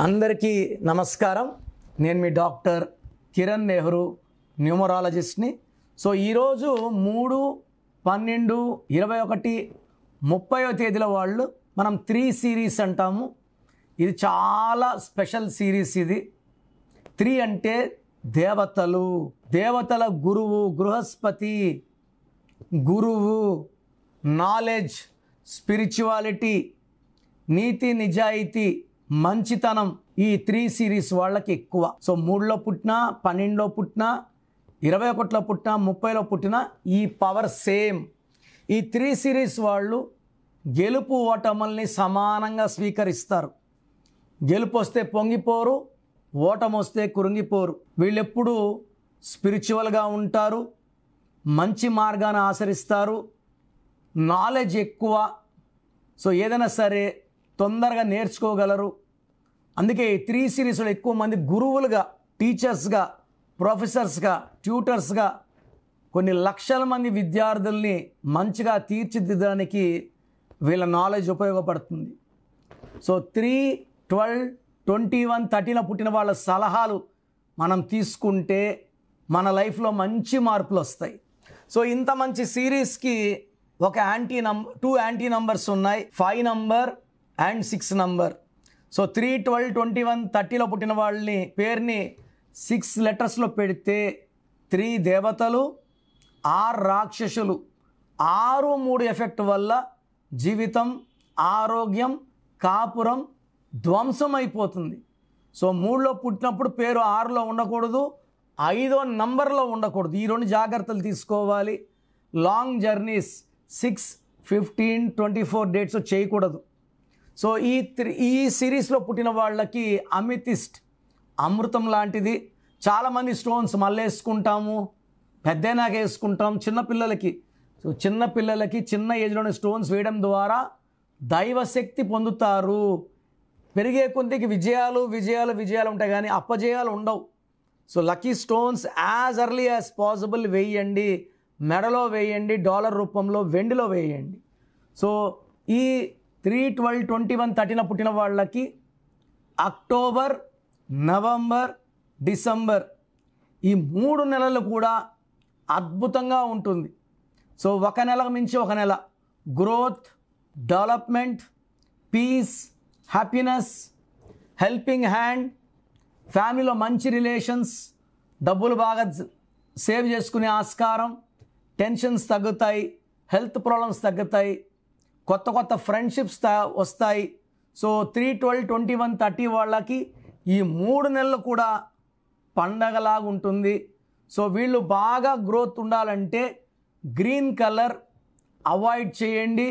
అందరికీ నమస్కారం. నేను మీ డాక్టర్ కిరణ్ నెహ్రూ, న్యూమరాలజిస్ట్ని. సో ఈరోజు 3, 12, 21, 30వ తేదీల వాళ్ళు మనం 3 సిరీస్ అంటాము. ఇది చాలా స్పెషల్ సిరీస్. ఇది 3 అంటే దేవతలు, దేవతల గురువు, బృహస్పతి గురువు, నాలెడ్జ్, స్పిరిచువాలిటీ, నీతి నిజాయితీ, మంచితనం, ఈ 3 సిరీస్ వాళ్ళకి ఎక్కువ. సో 3లో పుట్టినా, 12లో పుట్టినా, 21లో పుట్టినా, 30లో పుట్టినా ఈ పవర్ సేమ్. ఈ 3 సిరీస్ వాళ్ళు గెలుపు ఓటముల్ని సమానంగా స్వీకరిస్తారు. గెలుపు వస్తే పొంగిపోరు, ఓటమి వస్తే కురింగిపోరు. వీళ్ళెప్పుడు స్పిరిచువల్గా ఉంటారు, మంచి మార్గాన్ని ఆచరిస్తారు, నాలెడ్జ్ ఎక్కువ. సో ఏదైనా సరే తొందరగా నేర్చుకోగలరు. అందుకే ఈ 3 సిరీస్లో ఎక్కువ మంది గురువులుగా, టీచర్స్గా, ప్రొఫెసర్స్గా, ట్యూటర్స్గా కొన్ని లక్షల మంది విద్యార్థుల్ని మంచిగా తీర్చిదిద్దడానికి వీళ్ళ నాలెడ్జ్ ఉపయోగపడుతుంది. సో 3, 12, 21, 30లో పుట్టిన వాళ్ళ సలహాలు మనం తీసుకుంటే మన లైఫ్లో మంచి మార్పులు వస్తాయి. సో ఇంత మంచి సిరీస్కి ఒక 2 యాంటీ నంబర్స్ ఉన్నాయి, 5 నంబర్ అండ్ 6 నంబర్. సో 3, 12, 21, 30లో పుట్టిన వాళ్ళని పేరుని 6 లెటర్స్లో పెడితే 3 దేవతలు, 6 రాక్షసులు. 6, 3 ఎఫెక్ట్ వల్ల జీవితం, ఆరోగ్యం, కాపురం ధ్వంసం అయిపోతుంది. సో 3లో పుట్టినప్పుడు పేరు 6లో ఉండకూడదు, 5వ నంబర్లో ఉండకూడదు. ఈ 2 జాగ్రత్తలు తీసుకోవాలి. లాంగ్ జర్నీస్ 6, 15, 24 డేట్స్ చేయకూడదు. సో ఈ సిరీస్లో పుట్టిన వాళ్ళకి అమితిస్ట్ అమృతం లాంటిది. చాలామంది స్టోన్స్ మళ్ళేసుకుంటాము, పెద్దనాక వేసుకుంటాం. చిన్నపిల్లలకి చిన్న ఏజ్లోనే స్టోన్స్ వేయడం ద్వారా దైవశక్తి పొందుతారు. పెరిగే కొద్దికి విజయాలు ఉంటాయి, కానీ అపజయాలు ఉండవు. So lucky stones as early as possible వేయండి. మెడలో వేయండి, డాలర్ రూపంలో, వెండిలో వేయండి. సో ఈ 3, 12, 21, 30లో పుట్టిన వాళ్ళకి అక్టోబర్, నవంబర్, డిసెంబర్ ఈ 3 నెలలు కూడా అద్భుతంగా ఉంటుంది. సో ఒక నెలకు మించి ఒక నెల growth, development, peace, happiness, helping hand, ఫ్యామిలీలో మంచి రిలేషన్స్, డబ్బులు బాగా సేవ్ చేసుకునే ఆస్కారం, టెన్షన్స్ తగ్గుతాయి, హెల్త్ ప్రాబ్లమ్స్ తగ్గుతాయి, కొత్త ఫ్రెండ్షిప్స్ వస్తాయి. సో 3, 12, 21, 30 వాళ్ళకి ఈ 3 నెలలు కూడా పండగలాగా ఉంటుంది. సో వీళ్ళు బాగా గ్రోత్ ఉండాలంటే గ్రీన్ కలర్ అవాయిడ్ చేయండి.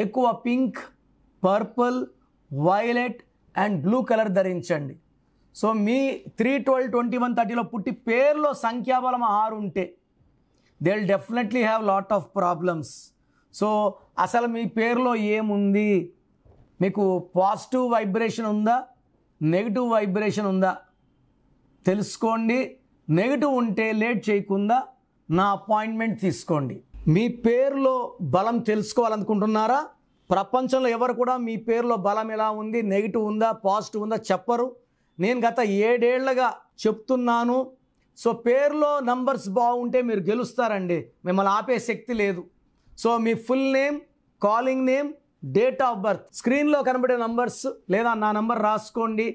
ఎక్కువ pink, purple, violet and blue colour ధరించండి. సో మీ 3, 12, 21, 30లో పుట్టి పేరులో సంఖ్యాబలం 6 ఉంటే they will definitely have lot of problems. So అసలు మీ పేరులో ఏముంది? మీకు పాజిటివ్ వైబ్రేషన్ ఉందా, నెగిటివ్ వైబ్రేషన్ ఉందా తెలుసుకోండి. నెగిటివ్ ఉంటే లేట్ చేయకుండా నా అపాయింట్మెంట్ తీసుకోండి. మీ పేరులో బలం తెలుసుకోవాలనుకుంటున్నారా? ప్రపంచంలో ఎవరు కూడా మీ పేరులో బలం ఎలా ఉంది, నెగిటివ్ ఉందా, పాజిటివ్ ఉందా చెప్పరు. నేను గత 7 ఏళ్లుగా చెప్తున్నాను. సో పేరులో నంబర్స్ బాగుంటే మీరు గెలుస్తారండి, మిమ్మల్ని ఆపే శక్తి లేదు. So me full name, calling name, date of birth స్క్రీన్లో కనబడే నంబర్స్ లేదా నా నంబర్ రాసుకోండి.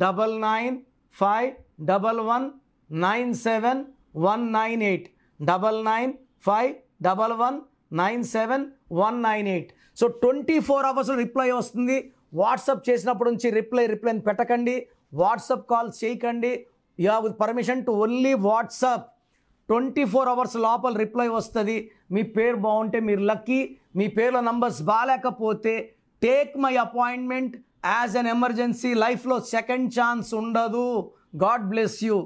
9951197198 9951197198. సో 24 అవర్స్లో రిప్లై వస్తుంది. వాట్సాప్ చేసినప్పటి నుంచి రిప్లైని పెట్టకండి, వాట్సాప్ కాల్స్ చేయకండి. You have permission to only WhatsApp. 24 hours లోపల రిప్లై వస్తుంది. మీ పేరు బాగుంటే మీరు లక్కీ. మీ పేరులో నంబర్స్ బాగాలేకపోతే take my appointment as an emergency. లైఫ్లో సెకండ్ ఛాన్స్ ఉండదు. God bless you.